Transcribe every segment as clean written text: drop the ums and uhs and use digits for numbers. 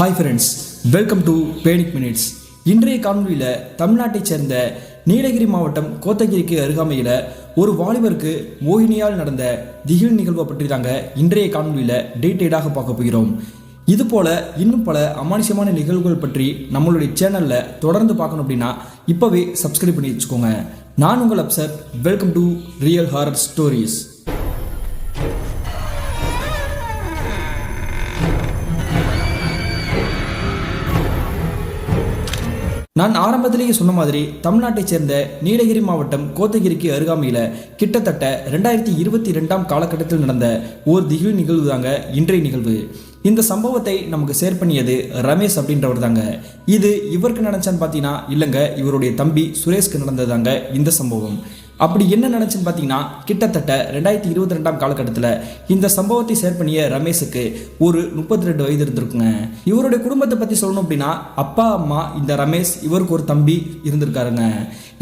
Hi friends, welcome to panic minutes. இன்றைய காணொலியில் தமிழ்நாட்டைச் சேர்ந்த நீலகிரி மாவட்டம் கோத்தகிரிக்கு அருகாமையில் ஒரு வாலிபருக்கு மோகினியால் நடந்த திகில் நிகழ்வை பற்றி தாங்க இன்றைய காணொலியில் டீட்டெயிலாக பார்க்க போகிறோம். இதுபோல இன்னும் பல அமானுஷ்யமான நிகழ்வுகள் பற்றி நம்மளுடைய சேனலில் தொடர்ந்து பார்க்கணும் அப்படின்னா இப்போவே சப்ஸ்கிரைப் பண்ணி வச்சுக்கோங்க. நான் உங்கள் Afsar. Welcome to real horror stories. நான் ஆரம்பத்திலேயே சொன்ன மாதிரி தமிழ்நாட்டைச் சேர்ந்த நீலகிரி மாவட்டம் கோத்தகிரிக்கு அருகாமையில் கிட்டத்தட்ட 2022 காலகட்டத்தில் நடந்த ஒரு திகில் நிகழ்வு தாங்க இன்றைய நிகழ்வு. இந்த சம்பவத்தை நமக்கு ஷேர் பண்ணியது ரமேஷ் அப்படின்றவர் தாங்க. இது இவருக்கு நடந்துச்சான்னு பார்த்தீங்கன்னா இல்லைங்க, இவருடைய தம்பி சுரேஷ்க்கு நடந்ததாங்க இந்த சம்பவம். அப்படி என்ன நடந்துச்சுன்னு பார்த்தீங்கன்னா கிட்டத்தட்ட 2022 காலகட்டத்தில் இந்த சம்பவத்தை ஷேர் பண்ணிய ரமேஷுக்கு ஒரு 32 வயது இருந்திருக்குங்க. இவருடைய குடும்பத்தை பற்றி சொல்லணும் அப்படின்னா அப்பா அம்மா, இந்த ரமேஷ், இவருக்கு ஒரு தம்பி இருந்திருக்காருங்க.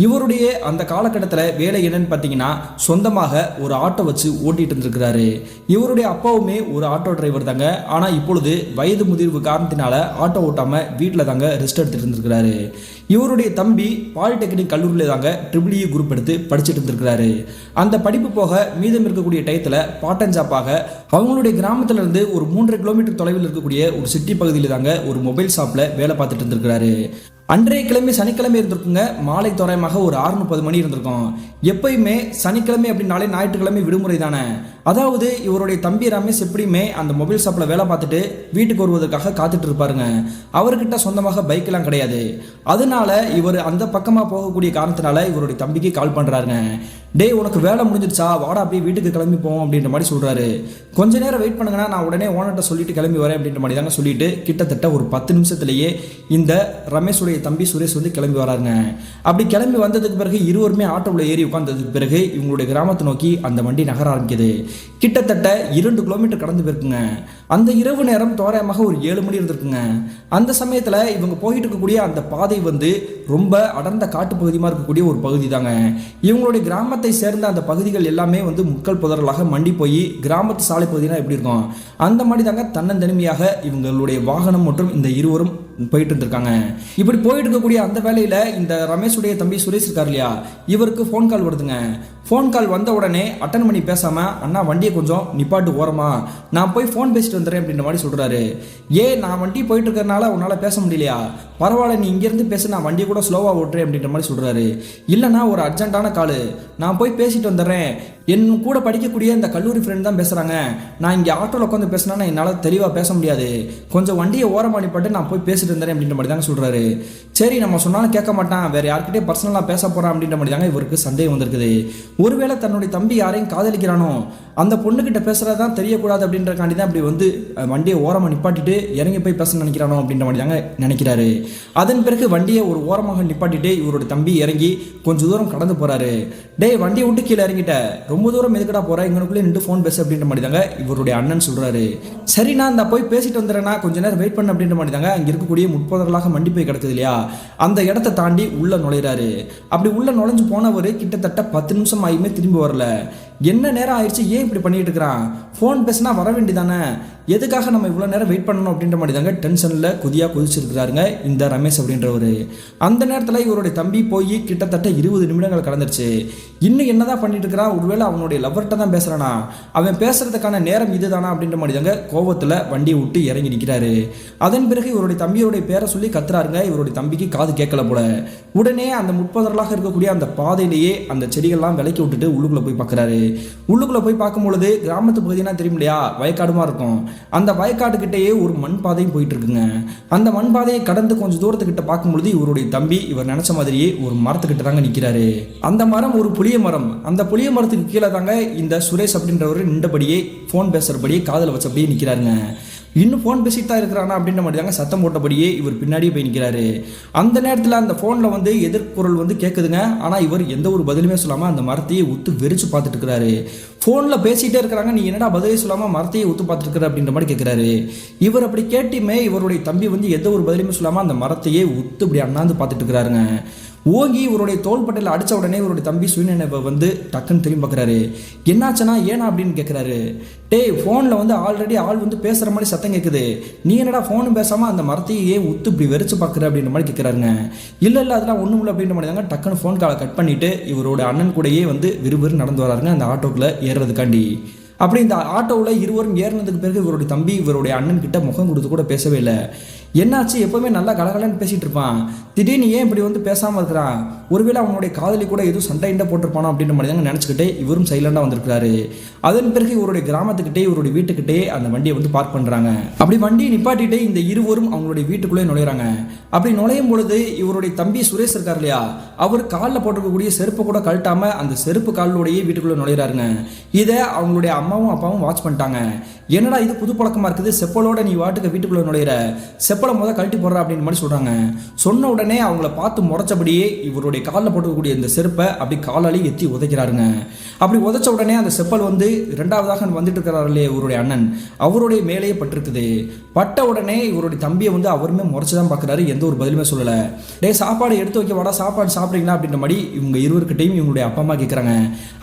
இவருடைய அந்த காலகட்டத்தில் வேலை என்னன்னு பார்த்தீங்கன்னா சொந்தமாக ஒரு ஆட்டோ வச்சு ஓட்டிட்டு இருந்திருக்கிறாரு. இவருடைய அப்பாவுமே ஒரு ஆட்டோ டிரைவர் தாங்க. ஆனால் இப்பொழுது வயது முதிர்வு காரணத்தினால ஆட்டோ ஓட்டாமல் வீட்டில் தாங்க ரெஸ்ட் எடுத்துட்டு இருந்திருக்கிறாரு. இவருடைய தம்பி பாலிடெக்னிக் கல்லூரியில் தாங்க EEE குரூப் எடுத்து படிச்சுட்டு இருந்திருக்கிறாரு. அந்த படிப்பு போக மீதம் இருக்கக்கூடிய டயத்தில் பாட்டஞ்சாப்பாக அவங்களுடைய கிராமத்துல இருந்து ஒரு 3.5 கிலோமீட்டர் தொலைவில் இருக்கக்கூடிய ஒரு சிட்டி பகுதியில் தாங்க ஒரு மொபைல் ஷாப்ல வேலை பார்த்துட்டு இருந்திருக்கிறாரு. அன்றைய கிழமை சனிக்கிழமை இருந்திருக்குங்க. மாலை தோராயமாக ஒரு 6:30 மணி இருந்திருக்கும். எப்பயுமே சனிக்கிழமை அப்படின்னாலே ஞாயிற்றுக்கிழமை விடுமுறை தானே. அதாவது இவருடைய தம்பி ரமேஷ் எப்படியுமே அந்த மொபைல் ஷாப்ல வேலை பார்த்துட்டு வீட்டுக்கு வருவதற்காக காத்துட்டு இருப்பாருங்க. அவர்கிட்ட சொந்தமாக பைக்கெல்லாம் கிடையாது. அதனால இவர் அந்த பக்கமாக போகக்கூடிய காரணத்தினால இவருடைய தம்பிக்கு கால் பண்றாருங்க. டேய், உனக்கு வேலை முடிஞ்சிருச்சா, வாடா அப்படியே வீட்டுக்கு கிளம்பி போவோம் அப்படின்ற மாதிரி சொல்றாரு. கொஞ்ச நேரம் வெயிட் பண்ணுங்கன்னா நான் உடனே ஓனர்கிட்ட சொல்லிட்டு கிளம்பி வரேன் அப்படின்ற மாதிரி தாங்க சொல்லிட்டு கிட்டத்தட்ட ஒரு 10 நிமிஷத்துலேயே இந்த ரமேஷுடைய தம்பி சுரேஷ் வந்து கிளம்பி வராருங்க. அப்படி கிளம்பி வந்ததுக்கு பிறகு இருவருமே ஆட்டோவில் ஏறி உட்கார்ந்ததுக்கு பிறகு இவங்களுடைய கிராமத்தை நோக்கி அந்த வண்டி நகர ஆரம்பிக்குது. கிட்டத்தட்ட 2 கிலோமீட்டர் கடந்து போயிருக்குங்க. அந்த இரவு நேரம் தோராயமாக ஒரு 7 மணி இருந்திருக்குங்க. அந்த சமயத்தில் இவங்க போயிட்டு இருக்கக்கூடிய அந்த பாதை வந்து ரொம்ப அடர்ந்த காட்டு பகுதியாக இருக்கக்கூடிய ஒரு பகுதி தாங்க. இவங்களுடைய கிராமத்தை சேர்ந்த அந்த பகுதிகள் எல்லாமே வந்து முட்கள் புதறலாக மண்டி போய் கிராமத்து சாலை பகுதினா எப்படி இருக்கும் அந்த மாதிரி தாங்க தன்னந்தனிமையாக இவங்களுடைய வாகனம் மற்றும் இந்த இருவரும் போயிட்டு இருந்திருக்காங்க. இப்படி போயிட்டு இருக்கக்கூடிய அந்த வேலையில இந்த ரமேஷுடைய தம்பி சுரேஷ் இருக்கார் இல்லையா, இவருக்கு ஃபோன் கால் வருதுங்க. ஃபோன் கால் வந்த உடனே அட்டன் பண்ணி பேசாம, அண்ணா வண்டியை கொஞ்சம் நிப்பாட்டு ஓரமா, நான் போய் ஃபோன் பேசிட்டு வந்துடுறேன் அப்படின்ற மாதிரி சொல்றாரு. நான் வண்டி போயிட்டு இருக்கிறதுனால உன்னால பேச முடியலையா, பரவாயில்ல நீ இங்கிருந்து பேச, நான் வண்டியை கூட ஸ்லோவா ஓட்டுறேன் அப்படின்ற மாதிரி சொல்றாரு. இல்லைன்னா ஒரு அர்ஜென்ட்டான காலு, நான் போய் பேசிட்டு வந்துடுறேன், என் கூட படிக்கக்கூடிய இந்த கல்லூரி ஃப்ரெண்ட் தான் பேசுறாங்க, நான் இங்கே ஆட்டோவில் உட்காந்து பேசினா என்னால் தெளிவாக பேச முடியாது, கொஞ்சம் வண்டியை ஓரமாக நிப்பாட்டு, நான் போய் பேசிட்டு இருந்தேன் அப்படின்ற மாதிரி தாங்க சொல்றாரு. சரி, நம்ம சொன்னாலும் கேட்க மாட்டான், வேற யார்கிட்டயே பர்சனலாக பேச போறான் அப்படின்ற மாதிரி தாங்க இவருக்கு சந்தேகம் வந்திருக்குது. ஒருவேளை தன்னுடைய தம்பி யாரையும் காதலிக்கிறானோ, அந்த பொண்ணுகிட்ட பேசுறதான் தெரியக்கூடாது அப்படின்றக்காண்டி தான் அப்படி வந்து வண்டியை ஓரமாக நிப்பாட்டிட்டு இறங்கி போய் பேச நினைக்கிறானோ அப்படின்ற மாதிரி தாங்க நினைக்கிறாரு. அதன் பிறகு வண்டியை ஒரு ஓரமாக நிப்பாட்டிட்டு இவருடைய தம்பி இறங்கி கொஞ்சம் தூரம் கடந்து போறாரு. டேய், வண்டியை விட்டு கீழே இறங்கிட்ட, ரொம்ப தூரம் எதுக்கடா போற, இங்கனுக்குள்ளே நின்று ஃபோன் பேசு அப்படின்ற மாதிரி தாங்க இவருடைய அண்ணன் சொல்றாரு. சரி, நான் இந்த போய் பேசிட்டு வந்துடுறேன்னா கொஞ்ச நேரம் வெயிட் பண்ண அப்படின்ற மாதிரி தாங்க அங்கே இருக்கக்கூடிய முட்புதர்களாக மண்டி போய் கிடக்குது இல்லையா, அந்த இடத்தை தாண்டி உள்ள நுழைறாரு. அப்படி உள்ள நுழைஞ்சு போனவர் கிட்டத்தட்ட 10 நிமிஷம் ஆகியுமே திரும்பி வரல. என்ன நேரம் ஆயிடுச்சு, ஏன் இப்படி பண்ணிட்டு இருக்கிறான், ஃபோன் பேசினா வர வேண்டியதானே, எதுக்காக நம்ம இவ்வளோ நேரம் வெயிட் பண்ணணும் அப்படின்ற மாதிரி தாங்க டென்ஷனில் குதிச்சிருக்கிறாருங்க இந்த ரமேஷ் அப்படின்றவர். அந்த நேரத்தில் இவருடைய தம்பி போய் கிட்டத்தட்ட 20 நிமிடங்கள் கடந்துருச்சு. இன்னும் என்னதான் பண்ணிட்டு இருக்கிறான், ஒருவேளை அவனுடைய லவ்வர்கிட்ட தான் பேசுறானா, அவன் பேசுறதுக்கான நேரம் இதுதானா அப்படின்ற மாதிரி தாங்க கோவத்தில் வண்டியை விட்டு இறங்கி நிற்கிறாரு. அதன் பிறகு இவருடைய தம்பியோடைய பேரை சொல்லி கத்துறாருங்க. இவருடைய தம்பிக்கு காது கேட்கல போல. உடனே அந்த முட்புதர்களாக இருக்கக்கூடிய அந்த பாதையிலேயே அந்த செடிகள்லாம் விலக்கி விட்டுட்டு உள்ளுக்குள்ள போய் பார்க்குறாரு. உள்ளுக்குள்ள போய் பார்க்கும்பொழுது கிராமத்து பகுதினா தெரியும் இல்லையா, வயக்காடுமா இருக்கும். அந்த வயக்காட்டுக்கிட்டேயே ஒரு மண் பாதையும் போயிட்டு இருக்குங்க. அந்த மண் பாதையை கடந்து கொஞ்சம் தூரத்துக்கிட்ட பார்க்கும்பொழுது இவருடைய தம்பி இவர் நினைச்ச மாதிரியே ஒரு மரத்துக்கிட்ட தாங்க நிற்கிறாரு. அந்த மரம் ஒரு புளிய மரம். அந்த புளிய மரத்துக்கு கீழே தாங்க இந்த சுரேஷ் அப்படின்றவர் நின்றபடியே ஃபோன் பேசுறபடியே காதில் வச்சபடியே நிற்கிறாருங்க. இன்னும் ஃபோன் பேசிட்டு தான் இருக்கிறானா அப்படின்ற மாதிரி தாங்க சத்தம் போட்டபடியே இவர் பின்னாடியே போய் நிற்கிறாரு. அந்த நேரத்தில் அந்த ஃபோனில் வந்து எதிர்குரல் வந்து கேட்குதுங்க. ஆனால் இவர் எந்த ஒரு பதிலுமே சொல்லாமல் அந்த மரத்தையே உத்து வெறிச்சு பார்த்துட்டு இருக்கிறாரு. ஃபோனில் பேசிகிட்டே இருக்கிறாங்க, நீ என்னடா பதிலே சொல்லாமல் மரத்தையே உத்து பார்த்துட்டு இருக்கிற அப்படின்ற மாதிரி கேட்குறாரு. இவர் அப்படி கேட்டுமே இவருடைய தம்பி வந்து எந்த ஒரு பதிலுமே சொல்லாமல் அந்த மரத்தையே உத்து இப்படி அண்ணாந்து பார்த்துட்டு இருக்கிறாருங்க. ஓங்கி இவருடைய தோள்பட்டையில் அடித்த உடனே இவருடைய தம்பி சுயநினைவை வந்து டக்குன்னு திரும்பி பார்க்குறாரு. என்னாச்சுன்னா ஏன்னா அப்படின்னு கேட்குறாரு. டேய், ஃபோனில் வந்து ஆல்ரெடி ஆள் வந்து பேசுகிற மாதிரி சத்தம் கேட்குது, நீ என்னடா ஃபோனும் பேசாமல் அந்த மரத்தையே ஏன் உத்து இப்படி வெறிச்சு பார்க்குற அப்படின்ற மாதிரி கேட்குறாருங்க. இல்லை அதெல்லாம் ஒன்றும் இல்லை அப்படின்ற மாதிரி தாங்க டக்குன்னு ஃபோன் காலை கட் பண்ணிவிட்டு இவரோட அண்ணன் கூடயே வந்து விறுவிறு நடந்து வராருங்க அந்த ஆட்டோக்குள்ளே ஏறுறதுக்காண்டி. அப்படி இந்த ஆட்டோவில் இருவரும் ஏறினதுக்கு பிறகு இவருடைய தம்பி இவருடைய அண்ணன் கிட்ட முகம் கொடுத்து கூட பேசவே இல்லை. என்னாச்சு, எப்பவுமே நல்லா கலகலன்னு பேசிட்டு இருப்பான், திடீர்னு ஏன் இப்படி வந்து பேசாமல் இருக்கிறான், ஒருவேளை அவனுடைய காதலி கூட எதுவும் சண்டை போட்டிருப்பானோ அப்படின்ற மாதிரி தாங்க நினச்சிக்கிட்டே இவரும் சைலண்டாக வந்திருக்கிறாரு. அதன் பிறகு இவருடைய கிராமத்துக்கிட்டே இவருடைய வீட்டுக்கிட்டே அந்த வண்டியை வந்து பார்க் பண்ணுறாங்க. அப்படி வண்டியை நிப்பாட்டிட்டு இந்த இருவரும் அவங்களுடைய வீட்டுக்குள்ளே நுழையிறாங்க. அப்படி நுழையும் பொழுது இவருடைய தம்பி சுரேஷ் இருக்கார் இல்லையா, அவர் காலில் போட்டிருக்கக்கூடிய செருப்பை கூட கழட்டாமல் அந்த செருப்பு காலோடையே வீட்டுக்குள்ளே நுழையிறாருங்க. இதை அவங்களுடைய அம்மாவும் அப்பாவும் வாட்ச் பண்ணிட்டாங்க. என்னடா இது புது பழக்கமாக இருக்குது, செப்பலோட நீ வாட்டுக்கு வீட்டுக்குள்ளே நுழையிற, செப்பலை முதல் கழட்டி போடுற அப்படின்னு மாதிரி சொல்கிறாங்க. சொன்ன உடனே அவங்கள பார்த்து முறைச்சபடியே இவருடைய காலில் போட்டுக்கக்கூடிய இந்த செருப்பை அப்படி காலாலே எத்தி உதைக்கிறாருங்க. அப்படி உதைச்ச உடனே அந்த செப்பல் வந்து இரண்டாவதாக வந்துட்டு இருக்கிறார்களே இவருடைய அண்ணன், அவருடைய மேலேயே பட்டிருக்குது. பட்ட உடனே இவருடைய தம்பியை வந்து அவருமே முறைச்சு தான் பார்க்குறாரு, எந்த ஒரு பதிலுமே சொல்லலை. டே, சாப்பாடு எடுத்து வைக்க வாடா, சாப்பாடு சாப்பிட்றீங்களா அப்படின்ற மாதிரி இவங்க இருவருக்கிட்டையும் இவங்களுடைய அப்பா அம்மா கேட்குறாங்க.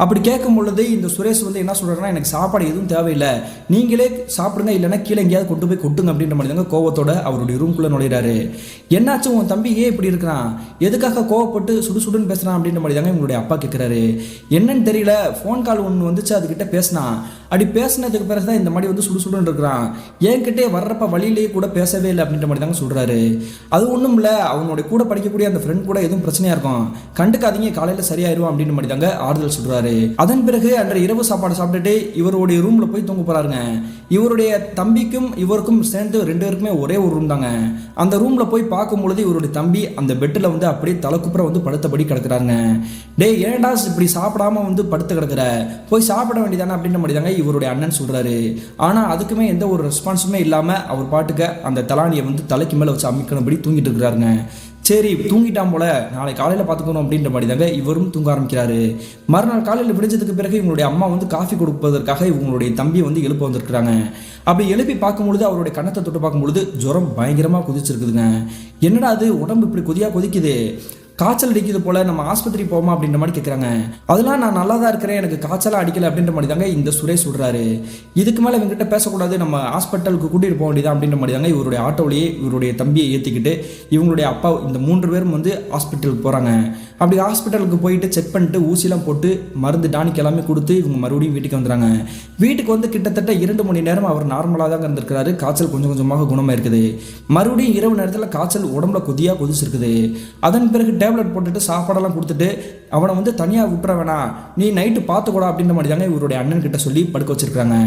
அப்படி கேட்கும் பொழுது இந்த சுரேஷ் வந்து என்ன சொல்கிறாருன்னா, எனக்கு சாப்பாடு எதுவும் தேவையில்லை, நீங்களே சாப்பிடுங்க, இல்லைன்னா கீழே எங்கேயாவது கொண்டு போய் கொட்டுங்க அப்படின்ற மாதிரி தாங்க கோவத்தோட அவருடைய ரூம்குள்ளே நுழையிறாரு. என்னாச்சு, உன் தம்பி ஏன் இப்படி இருக்கிறான், எதுக்காக கோவப்பட்டு சுடுசுடுன்னு பேசுகிறான் அப்படின்ற மாதிரி தாங்க இவங்களுடைய அப்பா கேட்குறாரு. என்னன்னு தெரியல, ஃபோன் கால் ஒன்று வந்துச்சு, அதுக்கிட்ட பேசினான், அப்படி பேசினதுக்கு பிறகு தான் இந்த மாதிரி வந்து சுடுசுடுன்னு இருக்கிறான், என்கிட்டே வர்றப்ப வழியிலேயே கூட பேசவே இல்லை அப்படின்ற மாதிரி தாங்க சொல்கிறாரு. அது ஒன்றும் இல்லை, அவனுடைய கூட படிக்கக்கூடிய அந்த ஃப்ரெண்ட் கூட எதுவும் பிரச்சனையாக இருக்கும், கண்டுக்காதீங்க, காலையில் சரியாயிருவான் அப்படின்ற மாதிரி தாங்க ஆறுதல் சொல்கிறாரு. அதன் பிறகு அன்றைய இரவு சாப்பாடு சாப்பிட்டுட்டு இவருடைய ரூமில் போய் தூங்க போகிறாருங்க. இவருடைய தம்பிக்கும் இவருக்கும் சேர்ந்து ரெண்டு பேருக்குமே ஒரே ஒரு ரூம் தாங்க. அந்த ரூமில் போய் பார்க்கும் பொழுது இவருடைய தம்பி அந்த பெட்டில் வந்து அப்படியே தலைக்குப்புற வந்து படுத்தபடி கிடக்குறாருங்க. டே, ஏன்டா இப்படி சாப்பிடாம வந்து படுத்து கிடக்குற, போய் சாப்பிட வேண்டியதானே அப்படின்ற மாதிரி தாங்க இவருடைய அண்ணன் சொல்கிறாரு. ஆனால் அதுக்குமே எந்த ஒரு ரெஸ்பான்ஸுமே இல்லாமல் அவர் பாட்டுக்க அந்த தலானியை வந்து தலைக்கு மேலே வச்சு அமைக்கணும்படி தூங்கிட்டு இருக்கிறாருங்க. சரி, தூங்கிட்டான் போல, நாளை காலையில் பார்த்துக்கணும் அப்படின்ற மாதிரி தாங்க இவரும் தூங்க ஆரம்பிக்கிறாரு. மறுநாள் காலையில் விடிஞ்சதுக்கு பிறகு இவங்களுடைய அம்மா வந்து காஃபி கொடுப்பதற்காக இவங்களுடைய தம்பியை வந்து எழுப்ப வந்திருக்கிறாங்க. அப்படி எழுப்பி பார்க்கும்பொழுது அவருடைய கண்ணத்தை தொட்டு பார்க்கும்பொழுது ஜுரம் பயங்கரமாக குதிச்சிருக்குதுங்க. என்னடா அது, உடம்பு இப்படி கொதிக்குது, காய்ச்சல் அடிக்குது போல, நம்ம ஆஸ்பத்திரி போமா அப்படின்ற மாதிரி கேட்குறாங்க. அதெல்லாம் நான் நல்லா தான் இருக்கிறேன், எனக்கு காய்ச்சலாக அடிக்கல அப்படின்ற மாதிரி தாங்க இந்த சுரேஷ் சொல்கிறாரு. இதுக்கு மேலே இவங்ககிட்ட பேசக்கூடாது, நம்ம ஹாஸ்பிட்டலுக்கு கூட்டிகிட்டு போக வேண்டியதான் அப்படின்ற மாதிரி தாங்க இவருடைய ஆட்டோவிலேயே இவருடைய தம்பியை ஏற்றிக்கிட்டு இவங்களுடைய அப்பா இந்த 3 பேரும் வந்து ஹாஸ்பிட்டலுக்கு போகிறாங்க. அப்படி ஹாஸ்பிட்டலுக்கு போயிட்டு செக் பண்ணிட்டு ஊசிலாம் போட்டு மருந்து டானிக் எல்லாமே கொடுத்து இவங்க மறுபடியும் வீட்டுக்கு வந்துடுறாங்க. வீட்டுக்கு வந்து கிட்டத்தட்ட 2 மணி நேரம் அவர் நார்மலாக தாங்க இருந்திருக்கிறாரு. காய்ச்சல் கொஞ்சம் கொஞ்சமாக குணமாக இருக்குது. மறுபடியும் இரவு நேரத்தில் காய்ச்சல் உடம்புல கொதிச்சிருக்குது. அதன் பிறகு டேப்லெட் போட்டுட்டு சாப்பாடெல்லாம் கொடுத்துட்டு அவனை வந்து தனியாக விட்டுற வேணாம், நீ நைட்டு பார்த்துக்கூடா அப்படின்ற மாதிரி தாங்க இவருடைய அண்ணன் கிட்ட சொல்லி படுக்க வச்சிருக்காங்க.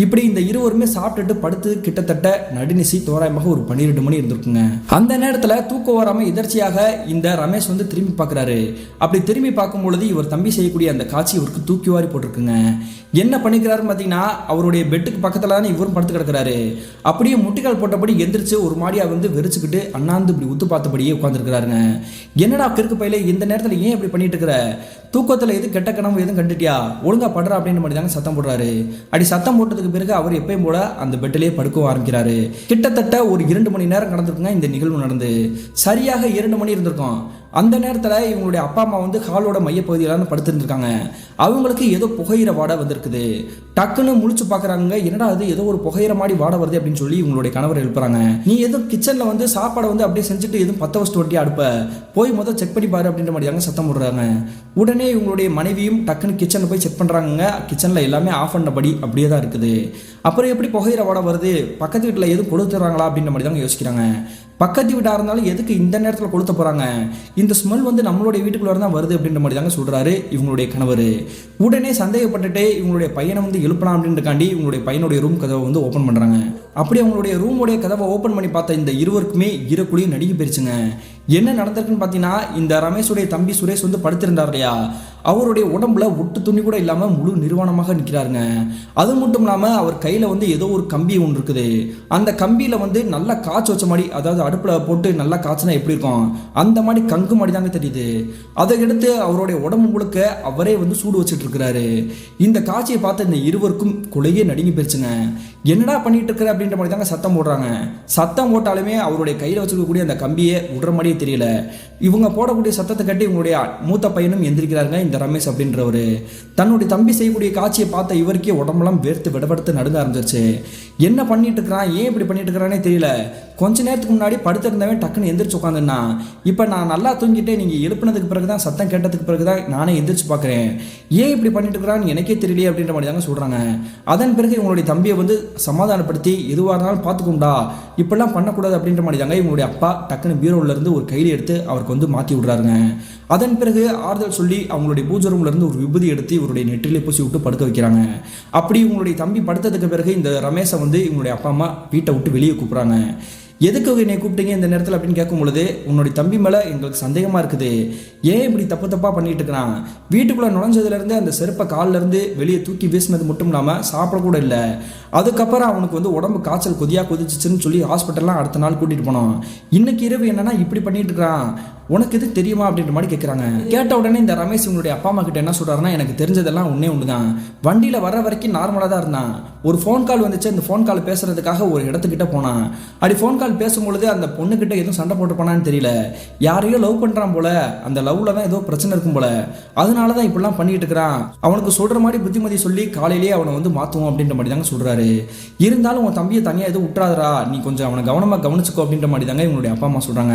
இப்படி இந்த இருவருமே சாப்பிட்டுட்டு படுத்து கிட்டத்தட்ட நடுநிசி தோராயமாக ஒரு 12 மணி இருந்திருக்குங்க. அந்த நேரத்தில் தூக்கம் வராமல் எதர்ச்சியாக இந்த ரமேஷ் வந்து திரும்பி பார்க்குறாரு. அப்படி திரும்பி பார்க்கும் பொழுது இவர் தம்பி செய்யக்கூடிய அந்த காட்சி இவருக்கு தூக்கி வாரி போட்டிருக்குங்க. என்ன பண்ணிக்கிறாருன்னு பார்த்தீங்கன்னா, அவருடைய பெட்டுக்கு பக்கத்தில் தானே இவரும் படுத்து கிடக்கிறாரு. அப்படியே முட்டிக்கால் போட்டபடி எந்திரிச்சு ஒரு மாடியாக வந்து வெறிச்சுக்கிட்டு அண்ணாந்து இப்படி உத்து பார்த்தபடியே உட்காந்துருக்கிறாருங்க. என்னடா கிறுக்கு பையில இந்த நேரத்தில் ஏன் இப்படி பண்ணிட்டு இருக்கிற, தூக்கத்தில் எதுவும் கெட்ட கனவு எதுவும் கண்டுட்டியா, ஒழுங்கா படுறா அப்படின்ற மாதிரி தாங்க சத்தம் போடுறாரு. அப்படி சத்தம் போட்டதுக்கு பிறகு அவர் எப்பயும் போல அந்த பெட்டிலே படுக்க ஆரம்பிக்கிறாரு. கிட்டத்தட்ட ஒரு 2 மணி நேரம் நடந்திருக்குங்க இந்த நிகழ்வு நடந்து. சரியாக 2 மணி இருந்திருக்கும். அந்த நேரத்தில் இவங்களுடைய அப்பா அம்மா வந்து ஹாலோட மையப்பகுதியிலான படுத்துருந்துருக்காங்க. அவங்களுக்கு ஏதோ புகையிற வாடை வந்திருக்குது. டக்குன்னு முழிச்சு பார்க்குறாங்க, என்னடா அது ஏதோ ஒரு புகையிற மாதிரி வாடை வருது அப்படின்னு சொல்லி இவங்களுடைய கணவர் எழுப்புறாங்க. நீ எதுவும் கிச்சனில் வந்து சாப்பாடை வந்து அப்படியே செஞ்சுட்டு எதுவும் 10 வருஷத்து வட்டியா அடுப்ப போய் முதல் செக் பண்ணி பாரு அப்படின்ற மாதிரி தாங்க சத்தம் போடுறாங்க. உடனே இவங்களுடைய மனைவியும் டக்குன்னு கிச்சனில் போய் செக் பண்ணுறாங்க. கிச்சனில் எல்லாமே ஆஃப் பண்ணபடி அப்படியே தான் இருக்குது. அப்புறம் எப்படி புகையிற வாடை வருது, பக்கத்து வீட்டில் எதுவும் கொடுத்துட்றாங்களா அப்படின்ற மாதிரி தாங்க யோசிக்கிறாங்க. பக்கத்து வீட்டாக இருந்தாலும் எதுக்கு இந்த நேரத்தில் கொளுத்த போகிறாங்க, இந்த ஸ்மெல் வந்து நம்மளுடைய வீட்டுக்குள்ளே தான் வருது அப்படின்ற மாதிரி தாங்க சொல்கிறாரு இவங்களுடைய கணவர். உடனே சந்தேகப்பட்டுட்டு இவங்களுடைய பையனை வந்து எழுப்பலாம் அப்படின்றக்காண்டி இவங்களுடைய பையனுடைய ரூம் கதவை வந்து ஓப்பன் பண்ணுறாங்க. அப்படி அவங்களுடைய ரூமுடைய கதவை ஓப்பன் பண்ணி பார்த்த இந்த இருவருக்குமே ஈரக்குழியும் நடுங்கி போயிருச்சுங்க. என்ன நடந்திருக்குன்னு பார்த்தீங்கன்னா, இந்த ரமேஷுடைய தம்பி சுரேஷ் வந்து படுத்திருந்தார் இல்லையா, அவருடைய உடம்புல ஒட்டு துணி கூட இல்லாமல் முழு நிர்வாணமாக நிற்கிறாருங்க. அது மட்டும் இல்லாமல் அவர் கையில் வந்து ஏதோ ஒரு கம்பி ஒன்று இருக்குது. அந்த கம்பியில் வந்து நல்லா காய்ச்சி வச்ச மாதிரி, அதாவது அடுப்பில் போட்டு நல்லா காய்ச்சினா எப்படி இருக்கும் அந்த மாதிரி கங்கு மாதிரி தாங்க தெரியுது. அதை எடுத்து அவருடைய உடம்பு முழுக்க அவரே வந்து சூடு வச்சுட்டு இருக்கிறாரு. இந்த காட்சியை பார்த்து இந்த இருவருக்கும் கொலையே நடுங்கி போயிருச்சுங்க. என்னடா பண்ணிட்டு இருக்கிற அப்படின்ற மாதிரி தாங்க சத்தம் போடுறாங்க. சத்தம் போட்டாலுமே அவருடைய கையில் வச்சுக்கக்கூடிய அந்த கம்பியை விடுற மாதிரி மாதிரியே தெரியல. இவங்க போடக்கூடிய சத்தத்தை கட்டி இவங்களுடைய மூத்த பையனும் எந்திரிக்கிறாருங்க. இந்த ரமேஷ் அப்படின்றவர் தன்னுடைய தம்பி செய்யக்கூடிய காட்சியை பார்த்த இவருக்கே உடம்பெல்லாம் வேர்த்து விடவெடுத்து நடுங்க ஆரம்பிச்சிருச்சு. என்ன பண்ணிட்டு இருக்கிறான், ஏன் இப்படி பண்ணிட்டு இருக்கிறானே தெரியல. கொஞ்ச நேரத்துக்கு முன்னாடி படுத்திருந்தவன் டக்குன்னு எந்திரிச்சு உட்காந்துன்னா, இப்போ நான் நல்லா தூங்கிட்டு நீங்கள் எழுப்பினதுக்கு பிறகு தான், சத்தம் கேட்டதுக்கு பிறகு தான் நானே எந்திரிச்சு பார்க்குறேன். ஏன் இப்படி பண்ணிட்டு இருக்கிறான்னு எனக்கே தெரியலையே அப்படின்ற மாதிரி தாங்க சொல்கிறாங்க. அதன் பிறகு இவங்களுடைய தம்பியை வந்து சமாதானப்படுத்தி எதுவாக இருந்தாலும் பார்த்துக்கோண்டா, இப்பெல்லாம் பண்ணக்கூடாது அப்படின்ற மாதிரி தாங்க இவங்களுடைய அப்பா டக்குன்னு பீரோவிலேருந்து ஒரு கையில் எடுத்து அவருக்கு வந்து மாற்றி விடுறாருங்க. அதன் பிறகு ஆறுதல் சொல்லி அவங்களுடைய பூஜை ரூம்லேருந்து ஒரு விபூதி எடுத்து இவருடைய நெற்றிலே பூசி விட்டு படுக்க வைக்கிறாங்க. அப்படி இவங்களுடைய தம்பி படுத்ததுக்கு பிறகு இந்த ரமேஷை வந்து இவங்களுடைய அப்பா அம்மா வீட்டை விட்டு வெளியே கூப்பிட்றாங்க. எதுக்கு என்னை கூப்பிட்டீங்க இந்த நேரத்தில் அப்படின்னு கேட்கும் பொழுது, உன்னுடைய தம்பி மேலே எங்களுக்கு சந்தேகமாக இருக்குது, ஏன் இப்படி தப்பாக பண்ணிட்டு இருக்கிறான், வீட்டுக்குள்ளே நுழைஞ்சதுலேருந்து அந்த செருப்பை காலிலேருந்து வெளியே தூக்கி வீசினது மட்டும் இல்லாமல் சாப்பிடக்கூட இல்லை, அதுக்கப்புறம் அவனுக்கு வந்து உடம்பு காய்ச்சல் கொதிச்சிச்சுன்னு சொல்லி ஹாஸ்பிட்டல்லாம் அடுத்த நாள் கூட்டிகிட்டு போனோம், இன்னைக்கு இரவு என்னன்னா இப்படி பண்ணிட்டு இருக்கிறான், உனக்கு எது தெரியுமா அப்படின்ற மாதிரி கேட்குறாங்க. கேட்ட உடனே இந்த ரமேஷ் உங்களுடைய அப்பா அம்மா கிட்ட என்ன சொல்கிறாருன்னா, எனக்கு தெரிஞ்சதெல்லாம் ஒன்று தான், வண்டியில் வர வரைக்கும் நார்மலாக தான் இருந்தான், ஒரு ஃபோன் கால் வந்துச்சு, அந்த ஃபோன் கால் பேசுறதுக்காக ஒரு இடத்துக்கிட்ட போனான், அப்படி ஃபோன் கால் பேசும்பொழுது அந்த பொண்ணுக்கிட்ட எதுவும் சண்டை போட்டு போனான்னு தெரியல, யாரையோ லவ் பண்ணுறான் போல, அந்த லவ்வில் தான் ஏதோ பிரச்சனை இருக்கும் போல, அதனால தான் இப்படிலாம் பண்ணிட்டு இருக்கிறான், அவனுக்கு சொல்கிற மாதிரி புத்திமதி சொல்லி காலையிலேயே அவனை வந்து மாற்றுவோம் அப்படின்ற மாதிரி தாங்க சொல்கிறாரு. இருந்தாலும் உன் தம்பியை தனியாக எதுவும் விட்டுறாதரா, நீ கொஞ்சம் அவனை கவனமாக கவனிச்சுக்கோ அப்படின்ற மாதிரி தாங்க இவங்களுடைய அப்பா அம்மா சொல்கிறாங்க.